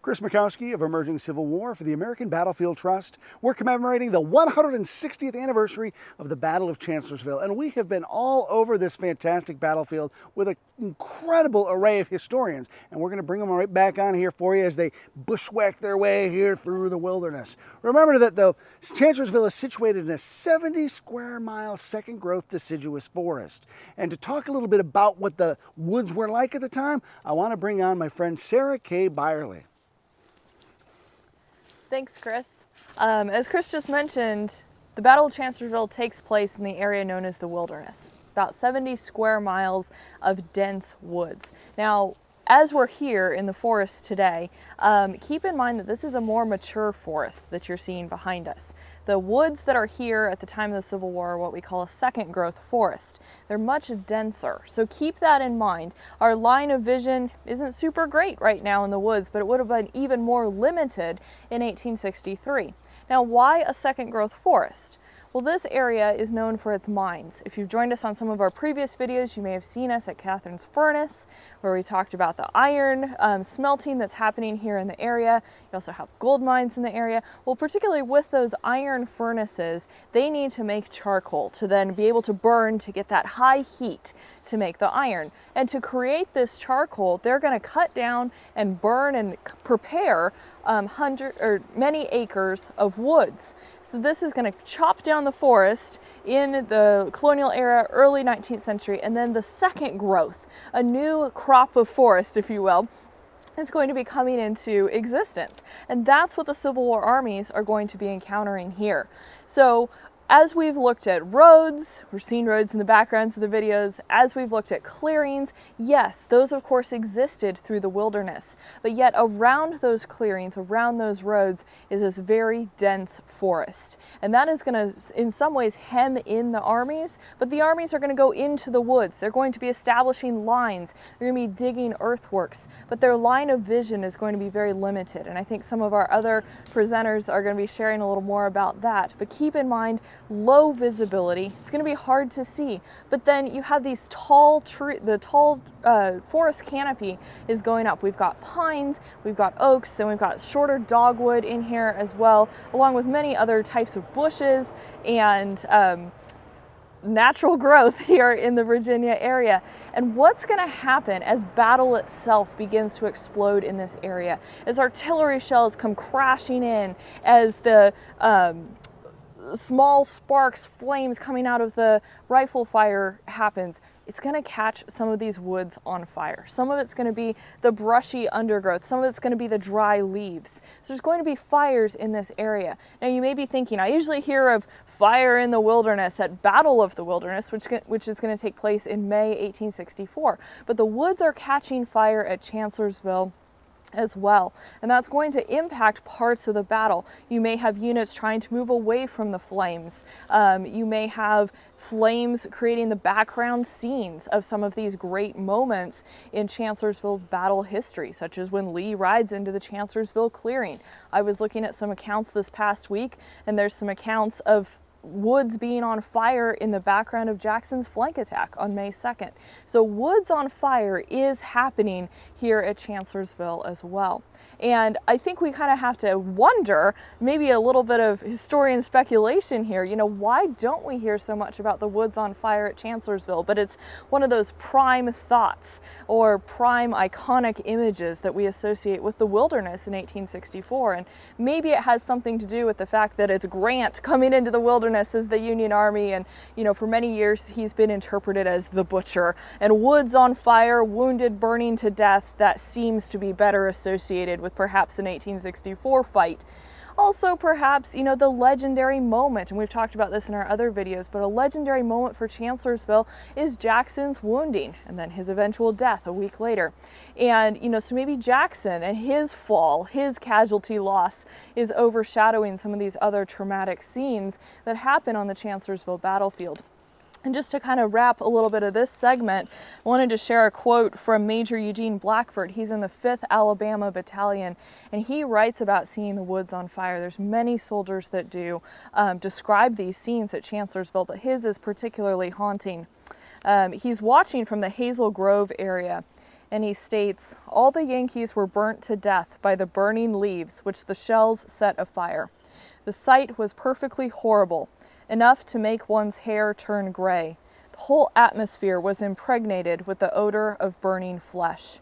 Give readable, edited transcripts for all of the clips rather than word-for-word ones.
Chris Mackwoski of Emerging Civil War for the American Battlefield Trust. We're commemorating the 160th anniversary of the Battle of Chancellorsville, and we have been all over this fantastic battlefield with an incredible array of historians, and we're going to bring them right back on here for you as they bushwhack their way here through the wilderness. Remember that, though, Chancellorsville is situated in a 70 square mile second growth deciduous forest. And to talk a little bit about what the woods were like at the time, I want to bring on my friend Sarah Kay Bierle. Thanks, Chris. As Chris just mentioned, the Battle of Chancellorsville takes place in the area known as the Wilderness, about 70 square miles of dense woods. Now, as we're here in the forest today, keep in mind that this is a more mature forest that you're seeing behind us. The woods that are here at the time of the Civil War are what we call a second growth forest. They're much denser, so keep that in mind. Our line of vision isn't super great right now in the woods, but it would have been even more limited in 1863. Now, why a second growth forest? Well, this area is known for its mines. If you've joined us on some of our previous videos, you may have seen us at Catherine's Furnace, where we talked about the iron smelting that's happening here in the area. You also have gold mines in the area. Well, particularly with those iron furnaces, they need to make charcoal to then be able to burn to get that high heat to make the iron. And to create this charcoal, they're going to cut down and burn and prepare many acres of woods. So this is going to chop down the forest in the colonial era, early 19th century, and then the second growth, a new crop of forest, if you will, is going to be coming into existence. And that's what the Civil War armies are going to be encountering here. So as we've looked at roads, we're seeing roads in the backgrounds of the videos, as we've looked at clearings, yes, those of course existed through the wilderness, but yet around those clearings, around those roads, is this very dense forest. And that is going to, in some ways, hem in the armies, but the armies are going to go into the woods. They're going to be establishing lines, they're going to be digging earthworks, but their line of vision is going to be very limited. And I think some of our other presenters are going to be sharing a little more about that. But keep in mind, low visibility, it's going to be hard to see, but then you have these tall forest canopy is going up. We've got pines, we've got oaks, then we've got shorter dogwood in here as well, along with many other types of bushes and natural growth here in the Virginia area. And what's going to happen as battle itself begins to explode in this area, as artillery shells come crashing in, as the small sparks, flames coming out of the rifle fire happens, it's going to catch some of these woods on fire. Some of it's going to be the brushy undergrowth. Some of it's going to be the dry leaves. So there's going to be fires in this area. Now you may be thinking, I usually hear of fire in the wilderness at Battle of the Wilderness, which is going to take place in May 1864. But the woods are catching fire at Chancellorsville as well, and that's going to impact parts of the battle. You may have units trying to move away from the flames. You may have flames creating the background scenes of some of these great moments in Chancellorsville's battle history, such as when Lee rides into the Chancellorsville clearing. I was looking at some accounts this past week, and there's some accounts of woods being on fire in the background of Jackson's flank attack on May 2nd. So woods on fire is happening here at Chancellorsville as well. And I think we kind of have to wonder, maybe a little bit of historian speculation here, you know, why don't we hear so much about the woods on fire at Chancellorsville? But it's one of those prime thoughts or prime iconic images that we associate with the wilderness in 1864. And maybe it has something to do with the fact that it's Grant coming into the wilderness as the Union Army, and you know, for many years he's been interpreted as the butcher, and woods on fire, wounded, burning to death, that seems to be better associated with perhaps an 1864 fight. Also, perhaps, you know, the legendary moment, and we've talked about this in our other videos, but a legendary moment for Chancellorsville is Jackson's wounding and then his eventual death a week later. And, you know, so maybe Jackson and his fall, his casualty loss, is overshadowing some of these other traumatic scenes that happen on the Chancellorsville battlefield. And just to kind of wrap a little bit of this segment, I wanted to share a quote from Major Eugene Blackford. He's in the 5th Alabama Battalion, and he writes about seeing the woods on fire. There's many soldiers that do describe these scenes at Chancellorsville, but his is particularly haunting. He's watching from the Hazel Grove area, And he states, "All the Yankees were burnt to death by the burning leaves which the shells set afire. The sight was perfectly horrible, enough to make one's hair turn gray. The whole atmosphere was impregnated with the odor of burning flesh.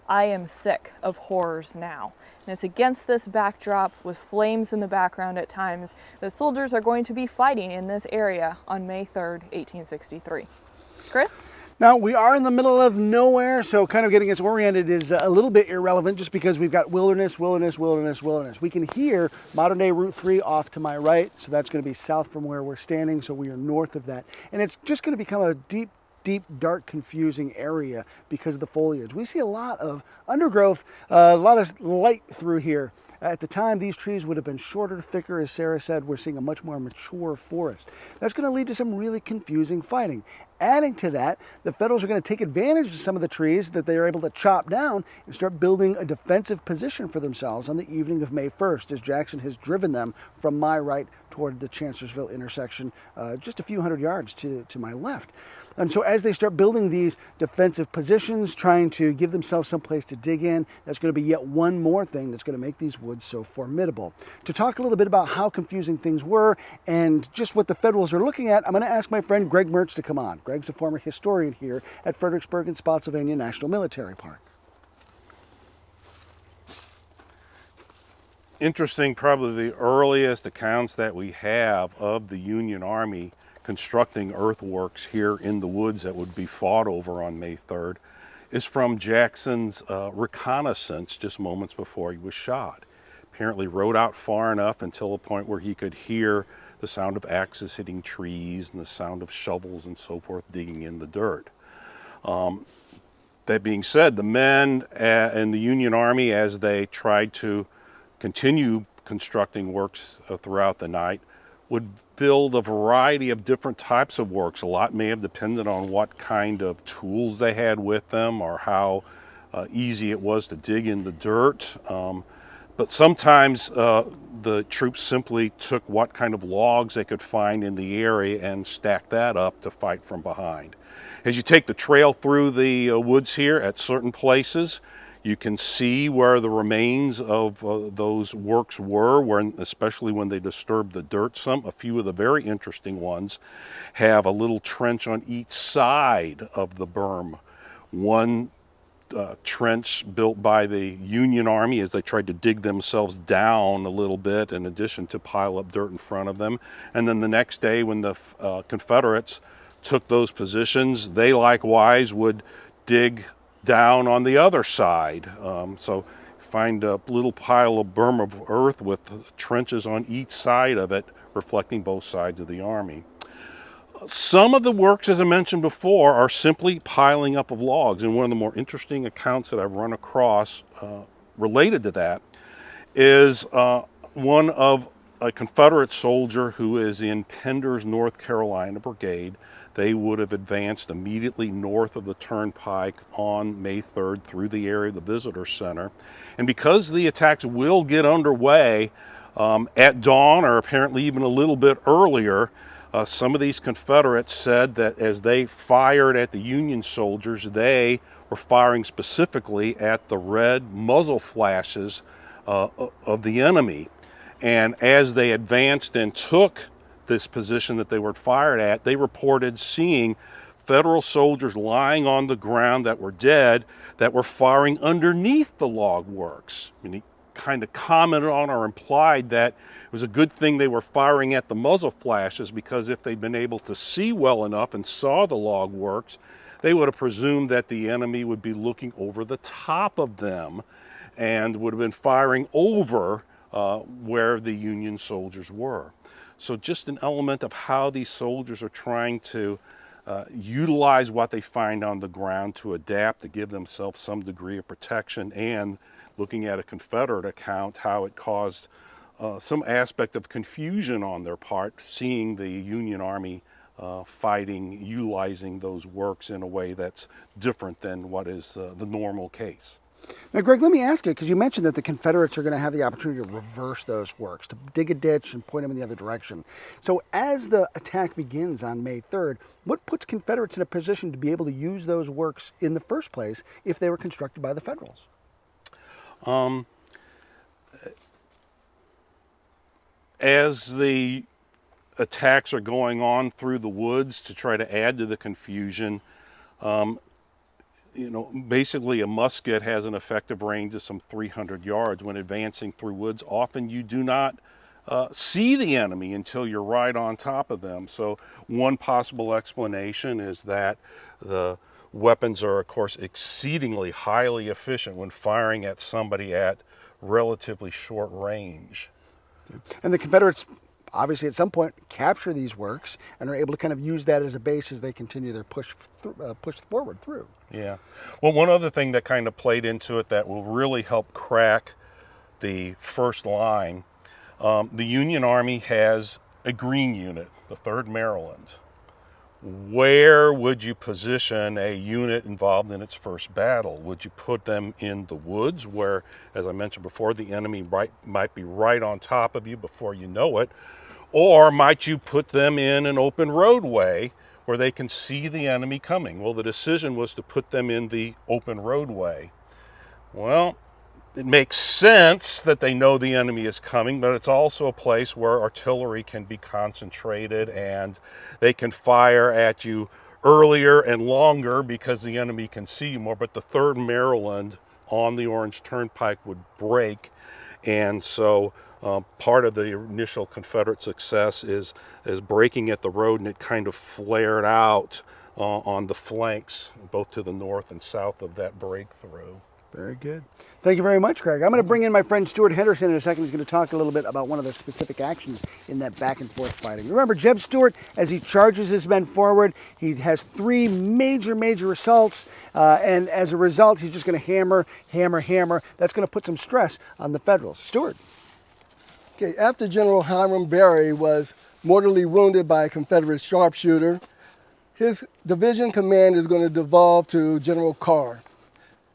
I am sick of horrors now." And it's against this backdrop, with flames in the background at times, that soldiers are going to be fighting in this area on May 3rd, 1863. Chris? Now, we are in the middle of nowhere, so kind of getting us oriented is a little bit irrelevant just because we've got wilderness, wilderness, wilderness, wilderness. We can hear modern-day Route 3 off to my right, so that's going to be south from where we're standing, so we are north of that. And it's just going to become a deep, dark, confusing area because of the foliage. We see a lot of undergrowth, a lot of light through here. At the time, these trees would have been shorter, thicker. As Sarah said, we're seeing a much more mature forest. That's going to lead to some really confusing fighting. Adding to that, the Federals are going to take advantage of some of the trees that they are able to chop down and start building a defensive position for themselves on the evening of May 1st, as Jackson has driven them from my right toward the Chancellorsville intersection, just a few hundred yards to my left. And so as they start building these defensive positions, trying to give themselves some place to dig in, that's going to be yet one more thing that's going to make these woods so formidable. To talk a little bit about how confusing things were and just what the Federals are looking at, I'm going to ask my friend Greg Mertz to come on. Greg's a former historian here at Fredericksburg and Spotsylvania National Military Park. Interesting, probably the earliest accounts that we have of the Union Army constructing earthworks here in the woods that would be fought over on May 3rd is from Jackson's reconnaissance just moments before he was shot. Apparently rode out far enough until a point where he could hear the sound of axes hitting trees and the sound of shovels and so forth digging in the dirt. That being said, the men in the Union Army, as they tried to continue constructing works throughout the night, would build a variety of different types of works. A lot may have depended on what kind of tools they had with them or how easy it was to dig in the dirt. But sometimes the troops simply took what kind of logs they could find in the area and stacked that up to fight from behind. As you take the trail through the woods here at certain places, you can see where the remains of those works were, especially when they disturbed the dirt some. A few of the very interesting ones have a little trench on each side of the berm. One trench built by the Union Army as they tried to dig themselves down a little bit in addition to pile up dirt in front of them. And then the next day when the Confederates took those positions, they likewise would dig down on the other side. So find a little pile of berm of earth with trenches on each side of it, reflecting both sides of the army. Some of the works, as I mentioned before, are simply piling up of logs. And one of the more interesting accounts that I've run across related to that is one of a Confederate soldier who is in Pender's North Carolina Brigade. They would have advanced immediately north of the Turnpike on May 3rd through the area of the Visitor Center. And because the attacks will get underway at dawn or apparently even a little bit earlier, some of these Confederates said that as they fired at the Union soldiers, they were firing specifically at the red muzzle flashes of the enemy. And as they advanced and took this position that they were fired at, they reported seeing Federal soldiers lying on the ground that were dead that were firing underneath the log works. And he kind of commented on or implied that it was a good thing they were firing at the muzzle flashes, because if they'd been able to see well enough and saw the log works, they would have presumed that the enemy would be looking over the top of them and would have been firing over where the Union soldiers were. So just an element of how these soldiers are trying to utilize what they find on the ground to adapt, to give themselves some degree of protection, and looking at a Confederate account, how it caused some aspect of confusion on their part, seeing the Union Army fighting, utilizing those works in a way that's different than what is the normal case. Now, Greg, let me ask you, because you mentioned that the Confederates are going to have the opportunity to reverse those works, to dig a ditch and point them in the other direction. So as the attack begins on May 3rd, what puts Confederates in a position to be able to use those works in the first place if they were constructed by the Federals? As the attacks are going on through the woods to try to add to the confusion, basically a musket has an effective range of some 300 yards. When advancing through woods, often you do not see the enemy until you're right on top of them. So one possible explanation is that the weapons are, of course, exceedingly highly efficient when firing at somebody at relatively short range. And the Confederates, obviously, at some point, capture these works and are able to kind of use that as a base as they continue their push forward through. Yeah. Well, one other thing that kind of played into it that will really help crack the first line, the Union Army has a green unit, the 3rd Maryland. Where would you position a unit involved in its first battle? Would you put them in the woods where, as I mentioned before, the enemy might be right on top of you before you know it? Or might you put them in an open roadway where they can see the enemy coming? Well, the decision was to put them in the open roadway. Well, it makes sense that they know the enemy is coming, but it's also a place where artillery can be concentrated and they can fire at you earlier and longer because the enemy can see you more. But the 3rd Maryland on the Orange Turnpike would break, and so part of the initial Confederate success is breaking at the road, and it kind of flared out on the flanks, both to the north and south of that breakthrough. Very good. Thank you very much, Craig. I'm going to bring in my friend Steward Henderson in a second. He's going to talk a little bit about one of the specific actions in that back and forth fighting. Remember, Jeb Stuart, as he charges his men forward, he has 3 major assaults, and as a result, he's just going to hammer. That's going to put some stress on the Federals. Stewart. Okay, after General Hiram Berry was mortally wounded by a Confederate sharpshooter, his division command is going to devolve to General Carr.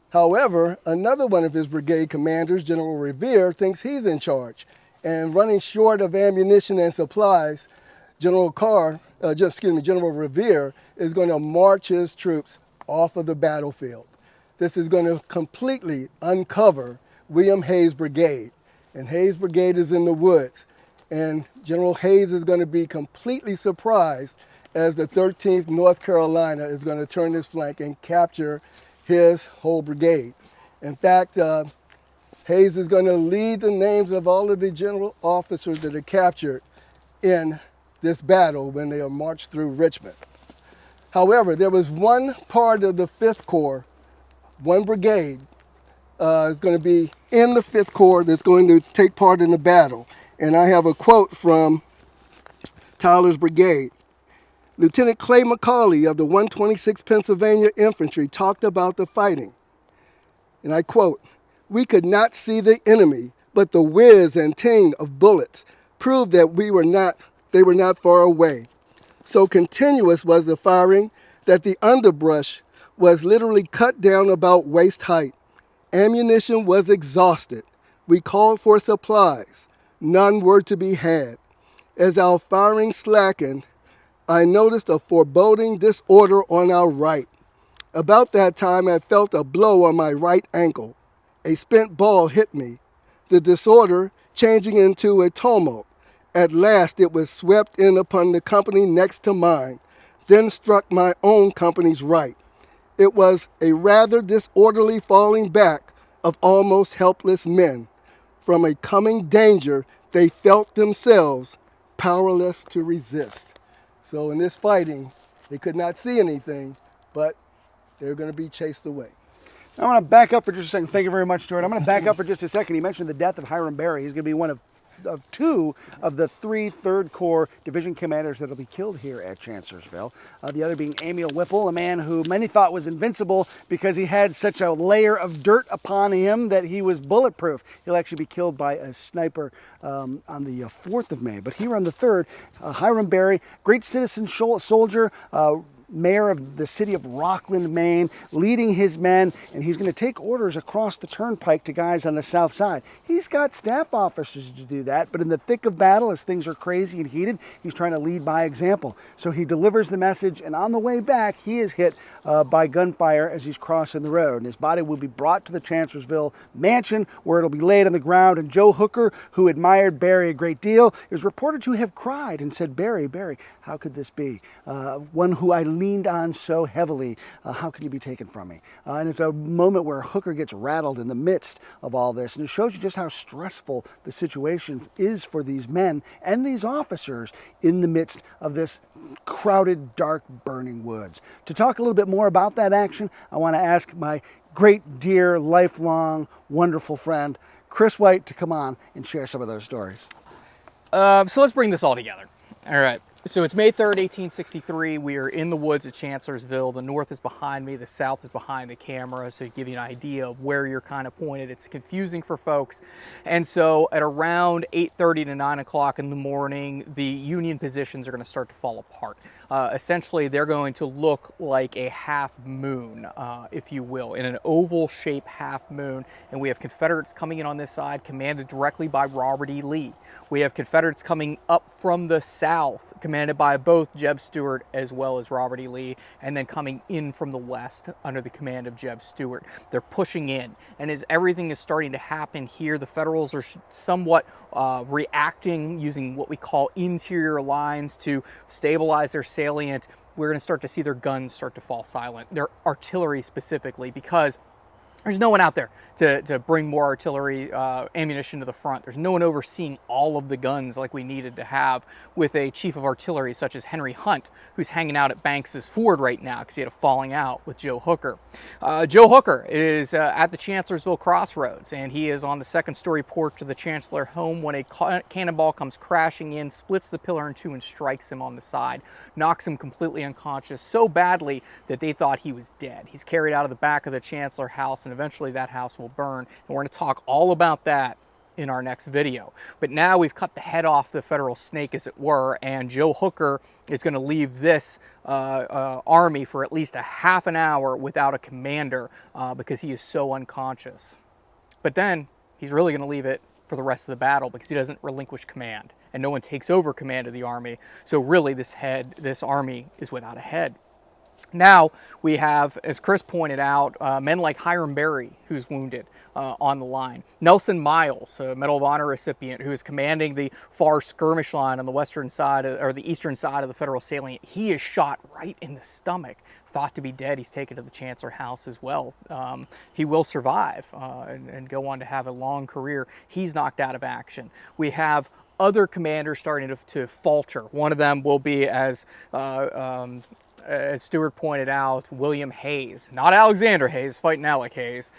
However, another one of his brigade commanders, General Revere, thinks he's in charge. And running short of ammunition and supplies, General Revere is going to march his troops off of the battlefield. This is going to completely uncover William Hayes' brigade. And Hayes' brigade is in the woods. And General Hayes is going to be completely surprised as the 13th North Carolina is going to turn his flank and capture his whole brigade. In fact, Hayes is going to lead the names of all of the general officers that are captured in this battle when they are marched through Richmond. However, there was one part of the 5th Corps, one brigade, is going to be in the 5th Corps that's going to take part in the battle. And I have a quote from Tyler's brigade. Lieutenant Clay McCauley of the 126th Pennsylvania Infantry talked about the fighting. And I quote, "We could not see the enemy, but the whiz and ting of bullets proved that they were not far away. So continuous was the firing that the underbrush was literally cut down about waist height. Ammunition was exhausted. We called for supplies. None were to be had. As our firing slackened, I noticed a foreboding disorder on our right. About that time, I felt a blow on my right ankle. A spent ball hit me, the disorder changing into a tumult. At last, it was swept in upon the company next to mine, then struck my own company's right. It was a rather disorderly falling back of almost helpless men. From a coming danger, they felt themselves powerless to resist." So in this fighting, they could not see anything, but they're going to be chased away. I want to back up for just a second. Thank you very much, Stuart. I'm going to back up for just a second. He mentioned the death of Hiram Berry. He's going to be one of 2 of the 3 3rd Corps division commanders that will be killed here at Chancellorsville. The other being Amiel Whipple, a man who many thought was invincible because he had such a layer of dirt upon him that he was bulletproof. He'll actually be killed by a sniper on the 4th of May. But here on the 3rd, Hiram Berry, great citizen soldier, mayor of the city of Rockland, Maine, leading his men, and he's going to take orders across the turnpike to guys on the south side. He's got staff officers to do that, but in the thick of battle, as things are crazy and heated, he's trying to lead by example. So he delivers the message, and on the way back, he is hit by gunfire as he's crossing the road. And his body will be brought to the Chancellorsville mansion, where it'll be laid on the ground. And Joe Hooker, who admired Barry a great deal, is reported to have cried and said, Barry, how could this be? One who I leaned on so heavily, how could you be taken from me? And it's a moment where Hooker gets rattled in the midst of all this. And it shows you just how stressful the situation is for these men and these officers in the midst of this crowded, dark, burning woods. To talk a little bit more about that action, I want to ask my great, dear, lifelong, wonderful friend, Kris White, to come on and share some of those stories. So let's bring this all together. All right. So it's May 3rd, 1863. We are in the woods at Chancellorsville. The north is behind me. The south is behind the camera. So to give you an idea of where you're kind of pointed, it's confusing for folks. And so at around 8:30 to 9 o'clock in the morning, the Union positions are going to start to fall apart. Essentially, they're going to look like a half moon, if you will, in an oval shape half moon. And we have Confederates coming in on this side, commanded directly by Robert E. Lee. We have Confederates coming up from the south, commanded by both Jeb Stuart as well as Robert E. Lee, and then coming in from the west under the command of Jeb Stuart. They're pushing in, and as everything is starting to happen here, the Federals are somewhat reacting using what we call interior lines to stabilize their salient. We're going to start to see their guns start to fall silent, their artillery specifically, because there's no one out there to bring more artillery ammunition to the front. There's no one overseeing all of the guns like we needed to have with a chief of artillery such as Henry Hunt, who's hanging out at Banks's Ford right now because he had a falling out with Joe Hooker. Joe Hooker is at the Chancellorsville Crossroads, and he is on the second-story porch of the Chancellor home when a cannonball comes crashing in, splits the pillar in two, and strikes him on the side, knocks him completely unconscious so badly that they thought he was dead. He's carried out of the back of the Chancellor house, and eventually that house will burn, and we're going to talk all about that in our next video. But now we've cut the head off the Federal snake, as it were, and Joe Hooker is going to leave this army for at least a half an hour without a commander because he is so unconscious. But then he's really going to leave it for the rest of the battle because he doesn't relinquish command, and no one takes over command of the army. So really this army is without a head. Now we have, as Chris pointed out, men like Hiram Berry, who's wounded on the line. Nelson Miles, a Medal of Honor recipient, who is commanding the far skirmish line on the western side, or the eastern side of the Federal salient. He is shot right in the stomach, thought to be dead. He's taken to the Chancellor house as well. He will survive and go on to have a long career. He's knocked out of action. We have other commanders starting to falter. One of them will be, as Stewart pointed out, William Hayes. Not Alexander Hayes, fighting Alec Hayes.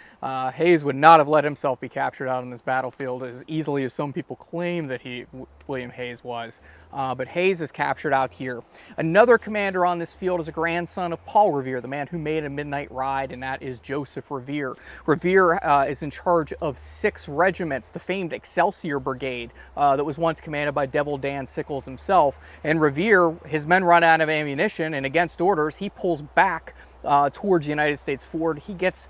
Hayes would not have let himself be captured out on this battlefield as easily as some people claim that William Hayes was. But Hayes is captured out here. Another commander on this field is a grandson of Paul Revere, the man who made a midnight ride, and that is Joseph Revere. Revere is in charge of 6 regiments, the famed Excelsior Brigade that was once commanded by Devil Dan Sickles himself. And Revere, his men run out of ammunition, and against orders, he pulls back towards the United States Ford. He gets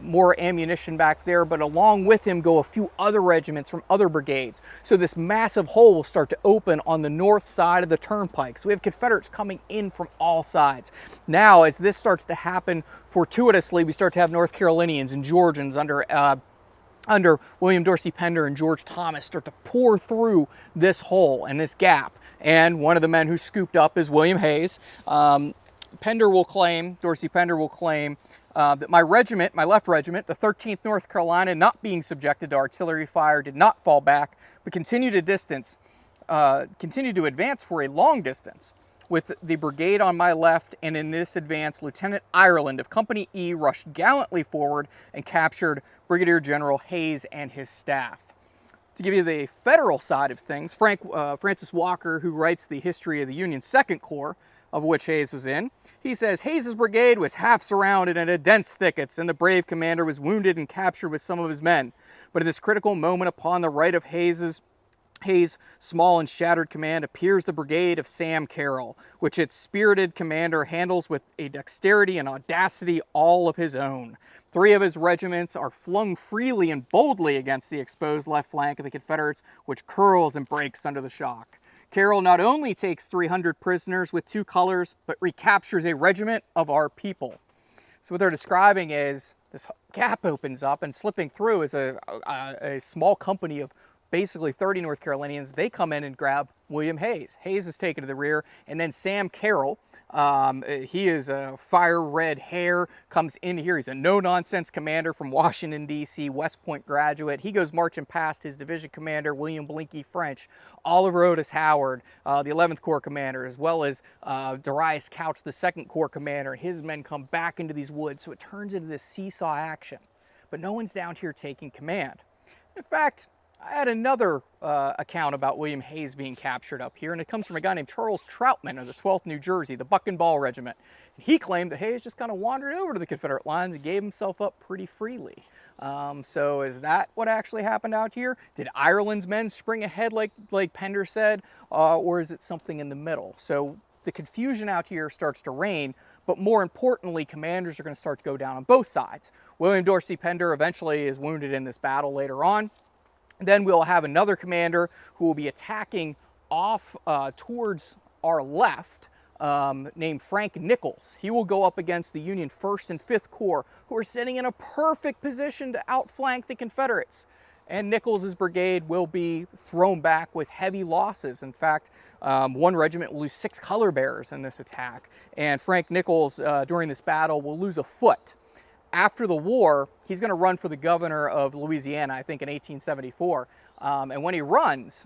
more ammunition back there, but along with him go a few other regiments from other brigades. So this massive hole will start to open on the north side of the turnpike. So we have Confederates coming in from all sides. Now, as this starts to happen fortuitously, we start to have North Carolinians and Georgians under William Dorsey Pender and George Thomas start to pour through this hole and this gap. And one of the men who scooped up is William Hayes. Pender will claim, Dorsey Pender will claim, that my regiment, my left regiment, the 13th North Carolina, not being subjected to artillery fire, did not fall back, but continued to advance for a long distance, with the brigade on my left, and in this advance, Lieutenant Ireland of Company E rushed gallantly forward and captured Brigadier General Hayes and his staff. To give you the Federal side of things, Francis Walker, who writes the history of the Union's Second Corps, of which Hayes was in, he says, Hayes's brigade was half surrounded in a dense thickets, and the brave commander was wounded and captured with some of his men. But at this critical moment upon the right of Hayes' Hayes' small and shattered command appears the brigade of Sam Carroll, which its spirited commander handles with a dexterity and audacity all of his own. 3 of his regiments are flung freely and boldly against the exposed left flank of the Confederates, which curls and breaks under the shock. Carroll not only takes 300 prisoners with 2 colors, but recaptures a regiment of our people. So what they're describing is this gap opens up, and slipping through is a small company of basically 30 North Carolinians. They come in and grab William Hayes. Hayes is taken to the rear, and then Sam Carroll, he is a fire red hair, comes in here. He's a no-nonsense commander from Washington, D.C., West Point graduate. He goes marching past his division commander, William Blinky French, Oliver Otis Howard, the 11th Corps commander, as well as Darius Couch, the 2nd Corps commander. His men come back into these woods, so it turns into this seesaw action. But no one's down here taking command. In fact, I had another account about William Hayes being captured up here, and it comes from a guy named Charles Troutman of the 12th New Jersey, the Buck and Ball Regiment. He claimed that Hayes just kind of wandered over to the Confederate lines and gave himself up pretty freely. So is that what actually happened out here? Did Ireland's men spring ahead like Pender said, or is it something in the middle? So the confusion out here starts to reign, but more importantly, commanders are going to start to go down on both sides. William Dorsey Pender eventually is wounded in this battle later on. Then we'll have another commander who will be attacking off towards our left, named Frank Nichols. He will go up against the Union 1st and 5th Corps, who are sitting in a perfect position to outflank the Confederates. And Nichols' brigade will be thrown back with heavy losses. In fact, one regiment will lose 6 color bearers in this attack. And Frank Nichols, during this battle, will lose a foot. After the war, he's going to run for the governor of Louisiana, I think in 1874. And when he runs,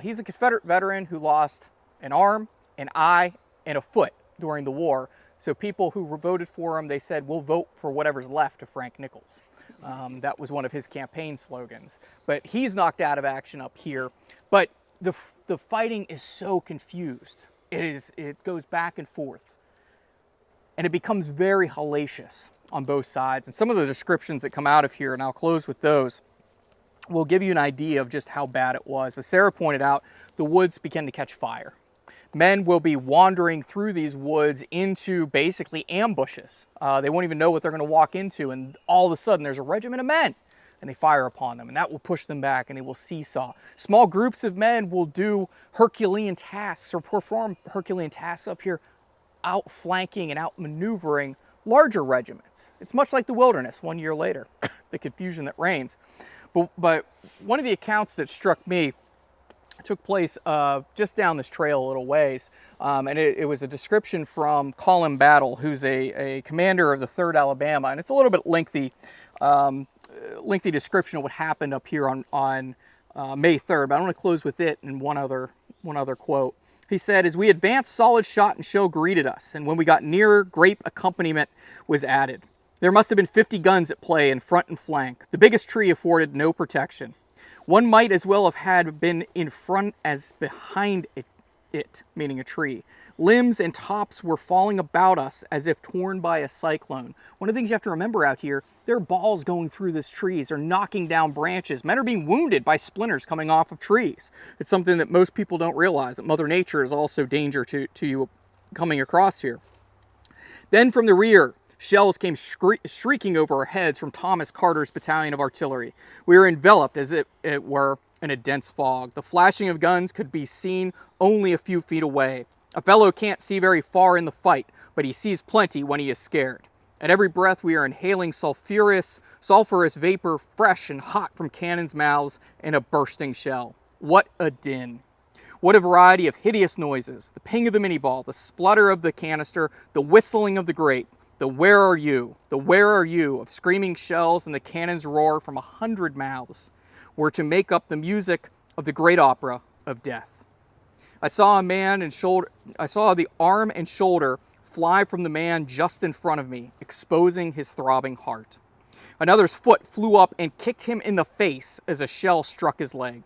he's a Confederate veteran who lost an arm, an eye, and a foot during the war. So people who voted for him, they said, we'll vote for whatever's left of Frank Nichols. That was one of his campaign slogans. But he's knocked out of action up here. But the fighting is so confused. It goes back and forth. And it becomes very hellacious on both sides. And some of the descriptions that come out of here, and I'll close with those, will give you an idea of just how bad it was. As Sarah pointed out, the woods began to catch fire. Men will be wandering through these woods into basically ambushes. They won't even know what they're going to walk into, and all of a sudden there's a regiment of men, and they fire upon them, and that will push them back, and they will seesaw. Small groups of men will do Herculean tasks or perform Herculean tasks up here, outflanking and outmaneuvering larger regiments. It's much like the Wilderness 1 year later, the confusion that reigns. But one of the accounts that struck me took place just down this trail a little ways, and it was a description from Colin Battle, who's a commander of the 3rd Alabama, and it's a little bit lengthy description of what happened up here on May 3rd, but I want to close with it and one other quote. He said, as we advanced, solid shot and shell greeted us, and when we got nearer, grape accompaniment was added. There must have been 50 guns at play in front and flank. The biggest tree afforded no protection. One might as well have had been in front as behind it, meaning a tree. Limbs and tops were falling about us as if torn by a cyclone. One of the things you have to remember out here, there are balls going through these trees. They're knocking down branches. Men are being wounded by splinters coming off of trees. It's something that most people don't realize, that Mother Nature is also danger to you coming across here. Then from the rear, shells came shrieking over our heads from Thomas Carter's battalion of artillery. We were enveloped as it were in a dense fog. The flashing of guns could be seen only a few feet away. A fellow can't see very far in the fight, but he sees plenty when he is scared. At every breath we are inhaling sulfurous vapor, fresh and hot from cannons' mouths and a bursting shell. What a din. What a variety of hideous noises. The ping of the minie-ball, the splutter of the canister, the whistling of the grape, the where are you of screaming shells and the cannon's roar from 100 mouths were to make up the music of the great opera of death. I saw the arm and shoulder fly from the man just in front of me, exposing his throbbing heart. Another's foot flew up and kicked him in the face as a shell struck his leg.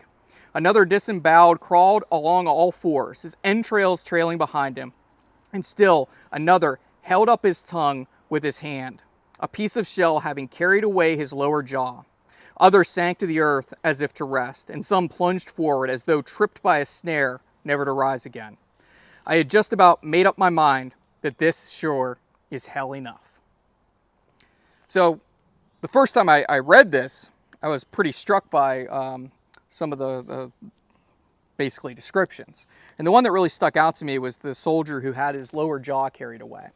Another disemboweled crawled along all fours, his entrails trailing behind him. And still another held up his tongue with his hand, a piece of shell having carried away his lower jaw. Others sank to the earth as if to rest, and some plunged forward as though tripped by a snare, never to rise again. I had just about made up my mind that this sure is hell enough. So the first time I read this, I was pretty struck by some of the basically descriptions. And the one that really stuck out to me was the soldier who had his lower jaw carried away.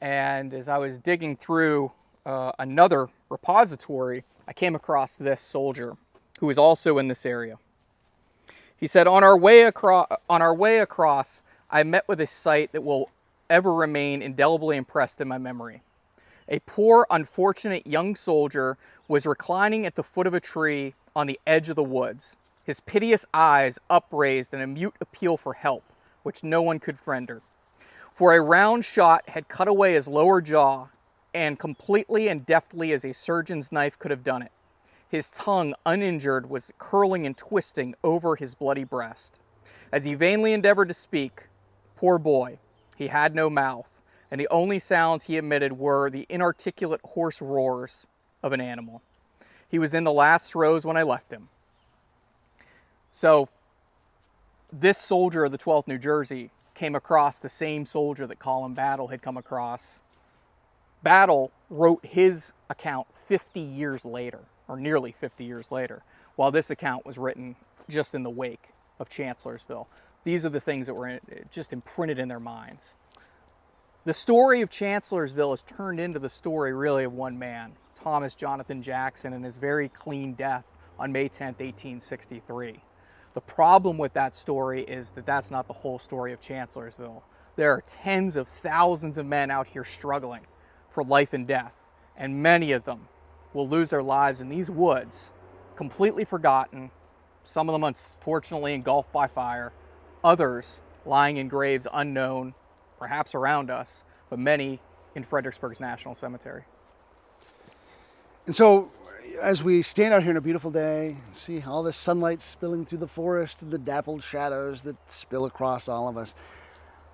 And as I was digging through another repository, I came across this soldier who was also in this area. He said, on our way across, I met with a sight that will ever remain indelibly impressed in my memory. A poor, unfortunate young soldier was reclining at the foot of a tree on the edge of the woods, his piteous eyes upraised in a mute appeal for help, which no one could render. For a round shot had cut away his lower jaw, and completely and deftly as a surgeon's knife could have done it. His tongue, uninjured, was curling and twisting over his bloody breast. As he vainly endeavored to speak, poor boy, he had no mouth, and the only sounds he emitted were the inarticulate hoarse roars of an animal. He was in the last throes when I left him. So, this soldier of the 12th New Jersey came across the same soldier that Colin Battle had come across. Battle wrote his account 50 years later, or nearly 50 years later, while this account was written just in the wake of Chancellorsville. These are the things that were just imprinted in their minds. The story of Chancellorsville has turned into the story really of one man, Thomas Jonathan Jackson, and his very clean death on May 10th, 1863. The problem with that story is that that's not the whole story of Chancellorsville. There are tens of thousands of men out here struggling for life and death, and many of them will lose their lives in these woods, completely forgotten, some of them unfortunately engulfed by fire, others lying in graves unknown, perhaps around us, but many in Fredericksburg's National Cemetery. And so, as we stand out here on a beautiful day, see all this sunlight spilling through the forest and the dappled shadows that spill across all of us,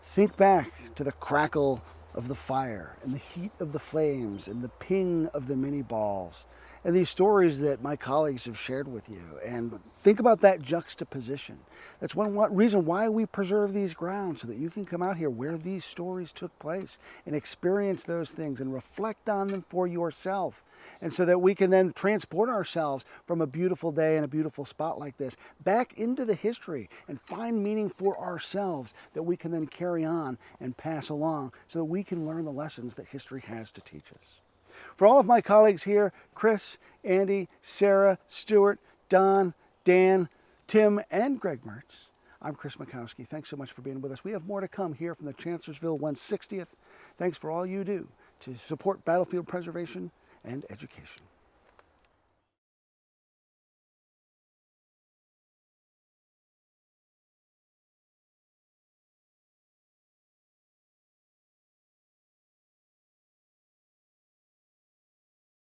think back to the crackle of the fire and the heat of the flames and the ping of the mini balls and these stories that my colleagues have shared with you. And think about that juxtaposition. That's one reason why we preserve these grounds, so that you can come out here where these stories took place and experience those things and reflect on them for yourself. And so that we can then transport ourselves from a beautiful day and a beautiful spot like this back into the history and find meaning for ourselves that we can then carry on and pass along, so that we can learn the lessons that history has to teach us. For all of my colleagues here, Chris, Andy, Sarah, Stewart, Don, Dan, Tim, and Greg Mertz, I'm Chris Mackwoski. Thanks so much for being with us. We have more to come here from the Chancellorsville 160th. Thanks for all you do to support battlefield preservation and education.